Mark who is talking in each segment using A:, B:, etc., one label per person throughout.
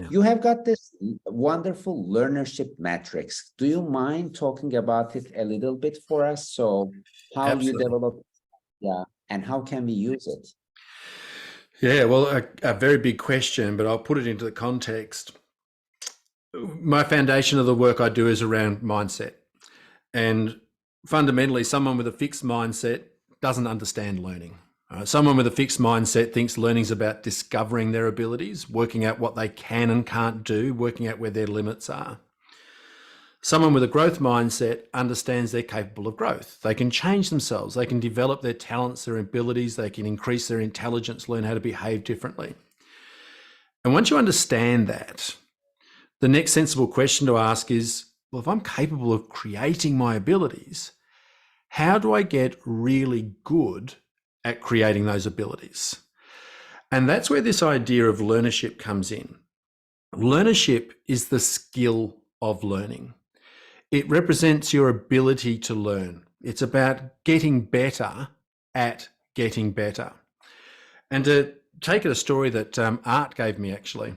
A: You have got this wonderful learnership matrix. Do you mind talking about it a little bit for us? So how you
B: Absolutely.
A: develop, yeah, and how can we use it?
B: Yeah, well, a very big question, but I'll put it into the context. My foundation of the work I do is around mindset. And fundamentally, someone with a fixed mindset doesn't understand learning. Someone with a fixed mindset thinks learning is about discovering their abilities, working out what they can and can't do, working out where their limits are. Someone with a growth mindset understands they're capable of growth. They can change themselves. They can develop their talents, their abilities. They can increase their intelligence, learn how to behave differently. And once you understand that, the next sensible question to ask is, well, if I'm capable of creating my abilities, how do I get really good at creating those abilities? And that's where this idea of learnership comes in. Learnership is the skill of learning. It represents your ability to learn. It's about getting better at getting better. And to take it a story that Art gave me, actually,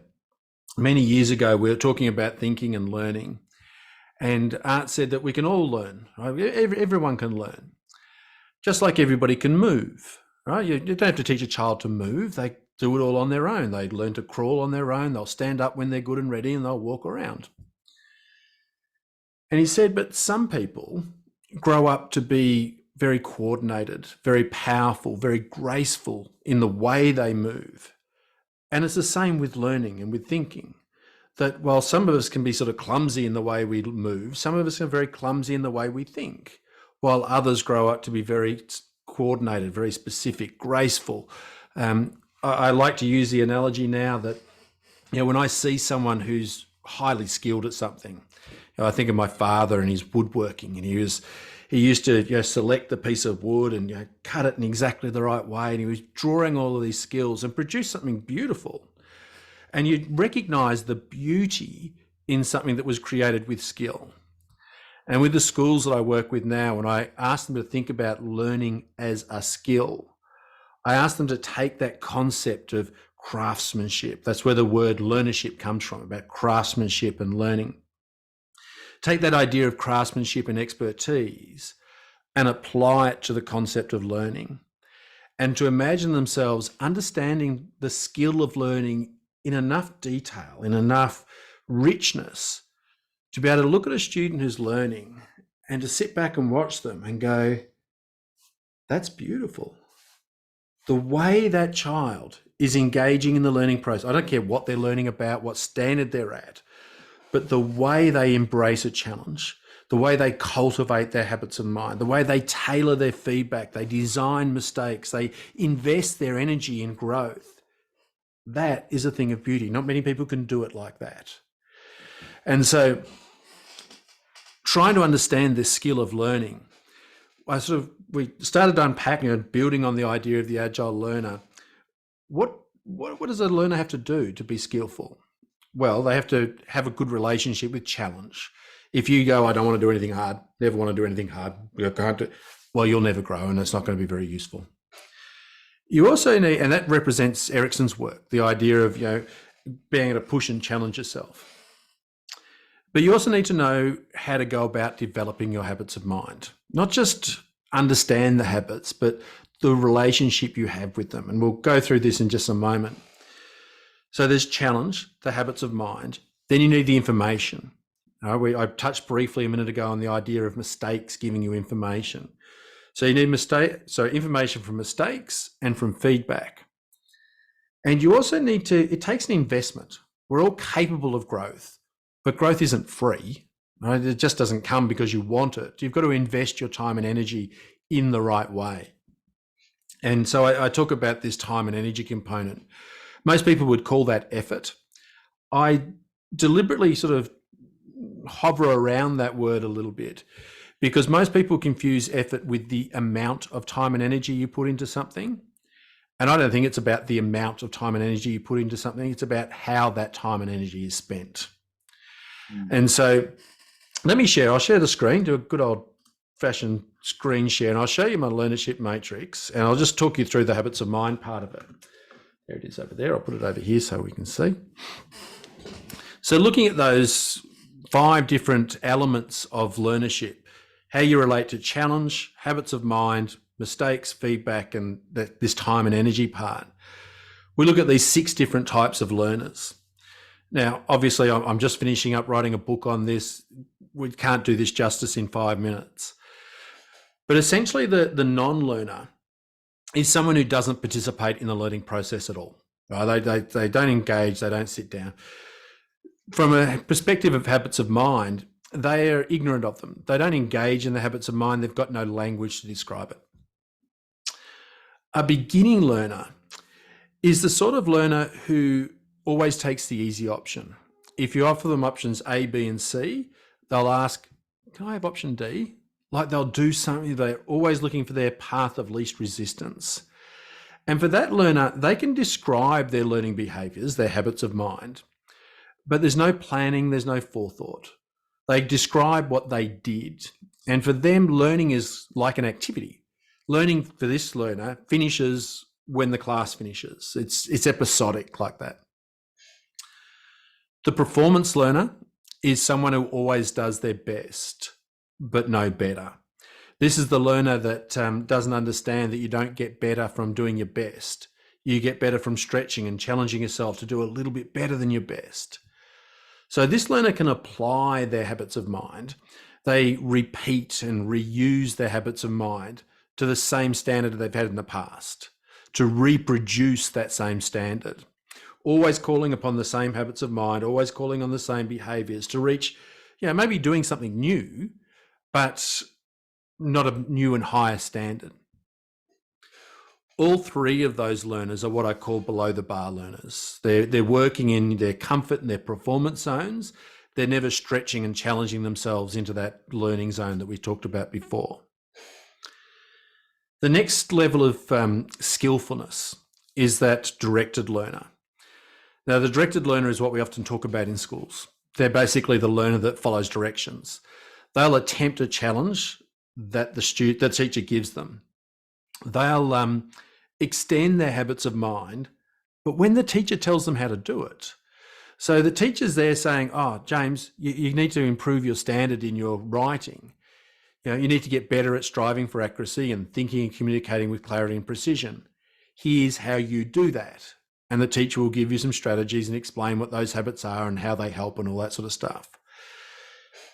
B: many years ago, we were talking about thinking and learning. And Art said that we can all learn, right? Everyone can learn, just like everybody can move, right? You don't have to teach a child to move. They do it all on their own. They learn to crawl on their own. They'll stand up when they're good and ready, and they'll walk around. And he said, but some people grow up to be very coordinated, very powerful, very graceful in the way they move. And it's the same with learning and with thinking, that while some of us can be sort of clumsy in the way we move, some of us are very clumsy in the way we think, while others grow up to be very coordinated, very specific, graceful. I like to use the analogy now that, when I see someone who's highly skilled at something, I think of my father and his woodworking, and he used to select the piece of wood and cut it in exactly the right way, and he was drawing all of these skills and produce something beautiful. And you recognize the beauty in something that was created with skill. And with the schools that I work with now, when I ask them to think about learning as a skill, I ask them to take that concept of craftsmanship. That's where the word learnership comes from, about craftsmanship and learning. Take that idea of craftsmanship and expertise and apply it to the concept of learning, and to imagine themselves understanding the skill of learning in enough detail, in enough richness, to be able to look at a student who's learning and to sit back and watch them and go, that's beautiful. The way that child is engaging in the learning process, I don't care what they're learning about, what standard they're at, but the way they embrace a challenge, the way they cultivate their habits of mind, the way they tailor their feedback, they design mistakes, they invest their energy in growth, that is a thing of beauty. Not many people can do it like that. And so trying to understand this skill of learning, we started unpacking and building on the idea of the agile learner. What does a learner have to do to be skillful? Well, they have to have a good relationship with challenge. If you go, I don't want to do anything hard, never want to do anything hard, well, you'll never grow, and it's not going to be very useful. You also need, and that represents Erickson's work, the idea of being able to push and challenge yourself. But you also need to know how to go about developing your habits of mind, not just understand the habits, but the relationship you have with them. And we'll go through this in just a moment. So there's challenge, the habits of mind. Then you need the information. I touched briefly a minute ago on the idea of mistakes giving you information. So you need information from mistakes and from feedback. And you also need it takes an investment. We're all capable of growth, but growth isn't free. Right? It just doesn't come because you want it. You've got to invest your time and energy in the right way. And so I talk about this time and energy component. Most people would call that effort. I deliberately sort of hover around that word a little bit, because most people confuse effort with the amount of time and energy you put into something. And I don't think it's about the amount of time and energy you put into something. It's about how that time and energy is spent. And so let me I'll share the screen, do a good old fashioned screen share, and I'll show you my learnership matrix, and I'll just talk you through the habits of mind part of it. There it is over there. I'll put it over here so we can see. So looking at those 5 different elements of learnership, how you relate to challenge, habits of mind, mistakes, feedback, and this time and energy part, we look at these 6 different types of learners. Now, obviously, I'm just finishing up writing a book on this. We can't do this justice in 5 minutes. But essentially, the non-learner is someone who doesn't participate in the learning process at all. Right? They don't engage, they don't sit down. From a perspective of habits of mind, they are ignorant of them. They don't engage in the habits of mind. They've got no language to describe it. A beginning learner is the sort of learner who always takes the easy option. If you offer them options A, B, and C, they'll ask, can I have option D? Like they'll do something, they're always looking for their path of least resistance. And for that learner, they can describe their learning behaviors, their habits of mind, but there's no planning, there's no forethought. They describe what they did. And for them, learning is like an activity. Learning for this learner finishes when the class finishes. It's episodic like that. The performance learner is someone who always does their best, but no better. This is the learner that doesn't understand that you don't get better from doing your best. You get better from stretching and challenging yourself to do a little bit better than your best. So this learner can apply their habits of mind. They repeat and reuse their habits of mind to the same standard that they've had in the past, to reproduce that same standard. Always calling upon the same habits of mind, always calling on the same behaviors to reach, maybe doing something new, but not a new and higher standard. All 3 of those learners are what I call below the bar learners. They're working in their comfort and their performance zones. They're never stretching and challenging themselves into that learning zone that we talked about before. The next level of skillfulness is that directed learner. Now, the directed learner is what we often talk about in schools. They're basically the learner that follows directions. They'll attempt a challenge that the teacher gives them. They'll extend their habits of mind, but when the teacher tells them how to do it. So the teacher's there saying, oh, James, you need to improve your standard in your writing. You need to get better at striving for accuracy and thinking and communicating with clarity and precision. Here's how you do that. And the teacher will give you some strategies and explain what those habits are and how they help and all that sort of stuff.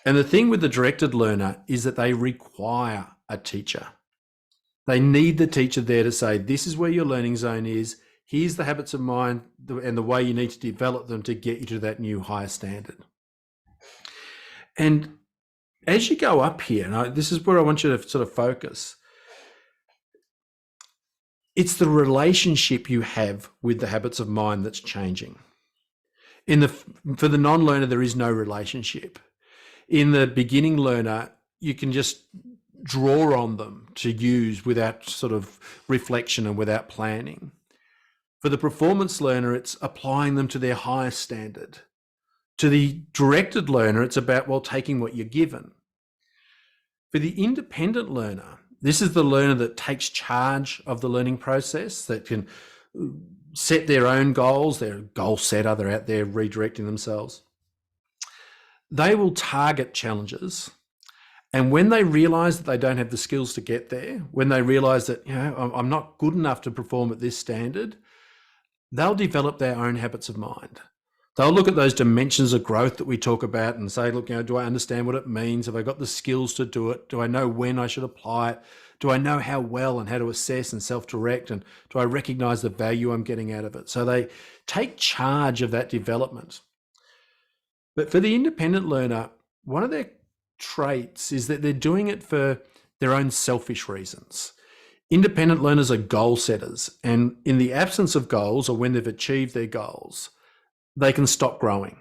B: And the thing with the directed learner is that they require a teacher. They need the teacher there to say, this is where your learning zone is. Here's the habits of mind and the way you need to develop them to get you to that new higher standard. And as you go up here, and this is where I want you to sort of focus, it's the relationship you have with the habits of mind that's changing. For the non-learner, there is no relationship. In the beginning learner, you can just draw on them to use without sort of reflection and without planning. For the performance learner, it's applying them to their highest standard. To the directed learner, it's about, taking what you're given. For the independent learner, this is the learner that takes charge of the learning process, that can set their own goals. They're a goal setter, they're out there redirecting themselves. They will target challenges. And when they realize that they don't have the skills to get there, when they realize that, I'm not good enough to perform at this standard, they'll develop their own habits of mind. They'll look at those dimensions of growth that we talk about and say, look, do I understand what it means? Have I got the skills to do it? Do I know when I should apply it? Do I know how well and how to assess and self-direct? And do I recognize the value I'm getting out of it? So they take charge of that development. But for the independent learner, one of their traits is that they're doing it for their own selfish reasons. Independent learners are goal setters. And in the absence of goals, or when they've achieved their goals, they can stop growing.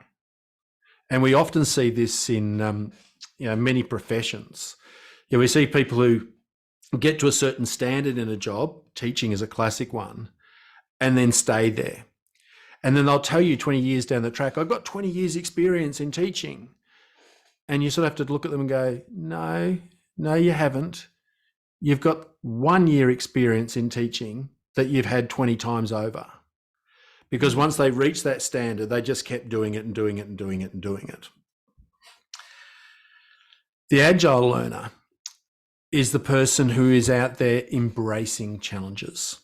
B: And we often see this in many professions. We see people who get to a certain standard in a job, teaching is a classic one, and then stay there. And then they'll tell you 20 years down the track, I've got 20 years experience in teaching. And you sort of have to look at them and go, no, you haven't. You've got 1 year experience in teaching that you've had 20 times over. because once they reached that standard, they just kept doing it and doing it and doing it and doing it. The agile learner is the person who is out there embracing challenges.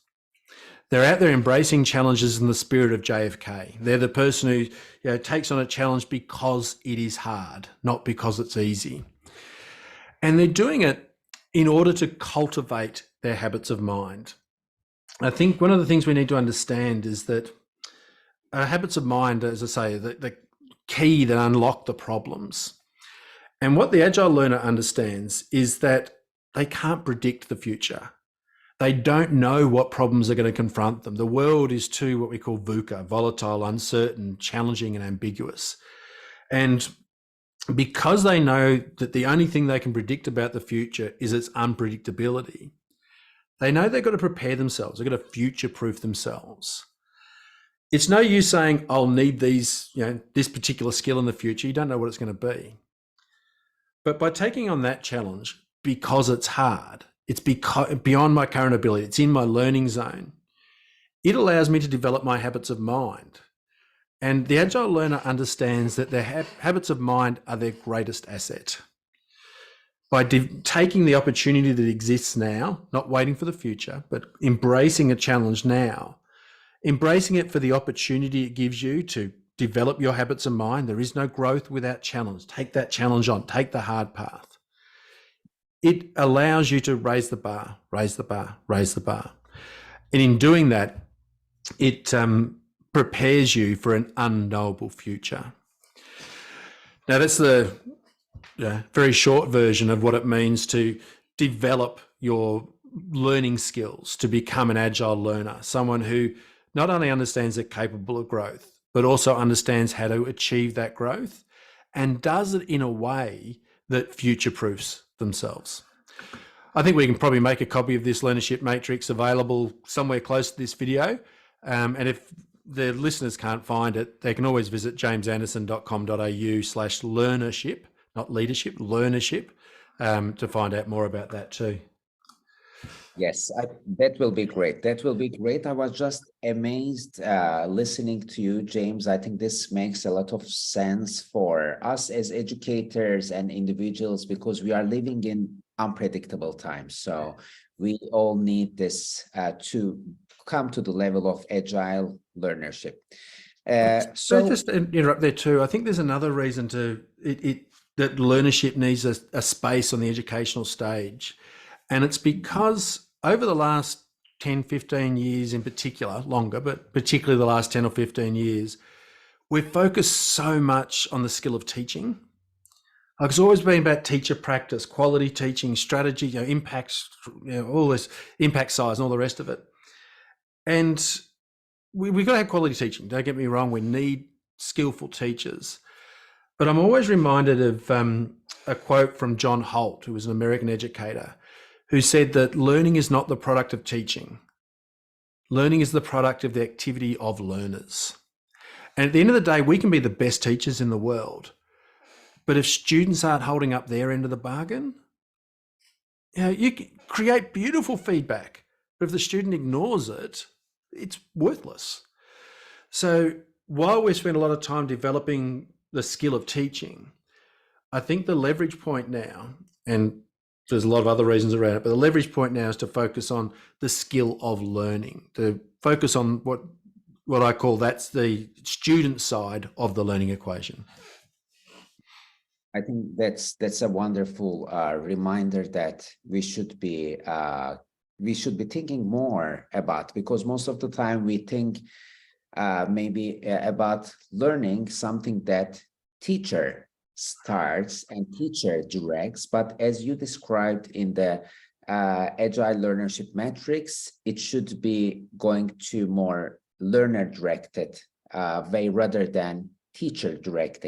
B: They're out there embracing challenges in the spirit of JFK. They're the person who takes on a challenge because it is hard, not because it's easy. And they're doing it in order to cultivate their habits of mind. I think one of the things we need to understand is that our habits of mind, as I say, the key that unlock the problems. And what the agile learner understands is that they can't predict the future. They don't know what problems are going to confront them. The world is too what we call VUCA, volatile, uncertain, challenging, and ambiguous. And because they know that the only thing they can predict about the future is its unpredictability, they know they've got to prepare themselves. They've got to future-proof themselves. It's no use saying, I'll need these, this particular skill in the future. You don't know what it's going to be. But by taking on that challenge, because it's hard, it's beyond my current ability, it's in my learning zone, it allows me to develop my habits of mind. And the agile learner understands that their habits of mind are their greatest asset. By taking the opportunity that exists now, not waiting for the future, but embracing a challenge now, embracing it for the opportunity it gives you to develop your habits of mind. There is no growth without challenge. Take that challenge on, take the hard path. It allows you to raise the bar, raise the bar, raise the bar. And in doing that, it prepares you for an unknowable future. Now, that's the very short version of what it means to develop your learning skills, to become an agile learner, someone who not only understands they're capable of growth, but also understands how to achieve that growth and does it in a way that future-proofs themselves. I think we can probably make a copy of this Learnership Matrix available somewhere close to this video. And if the listeners can't find it, they can always visit jamesanderson.com.au/learnership, not leadership, learnership, to find out more about that too.
A: Yes, that will be great. That will be great. I was just amazed listening to you, James. I think this makes a lot of sense for us as educators and individuals because we are living in unpredictable times. So we all need this to come to the level of agile learnership.
B: So just to interrupt there too, I think there's another reason that learnership needs a space on the educational stage. And it's because over the last 10, 15 years in particular, longer, but particularly the last 10 or 15 years, we've focused so much on the skill of teaching. Like it's always been about teacher practice, quality teaching, strategy, impacts, all this impact size and all the rest of it. And we've got to have quality teaching. Don't get me wrong. We need skillful teachers. But I'm always reminded of a quote from John Holt, who was an American educator, who said that learning is not the product of teaching. Learning is the product of the activity of learners. And at the end of the day, we can be the best teachers in the world. But if students aren't holding up their end of the bargain, you can create beautiful feedback. But if the student ignores it, it's worthless. So while we spend a lot of time developing the skill of teaching, I think the leverage point now, and there's a lot of other reasons around it, but the leverage point now is to focus on the skill of learning, to focus on what I call that's the student side of the learning equation.
A: I think that's a wonderful reminder that we should be thinking more about, because most of the time we think maybe about learning something that teacher starts and teacher directs, but as you described in the agile learnership matrix, it should be going to more learner directed way rather than teacher directed.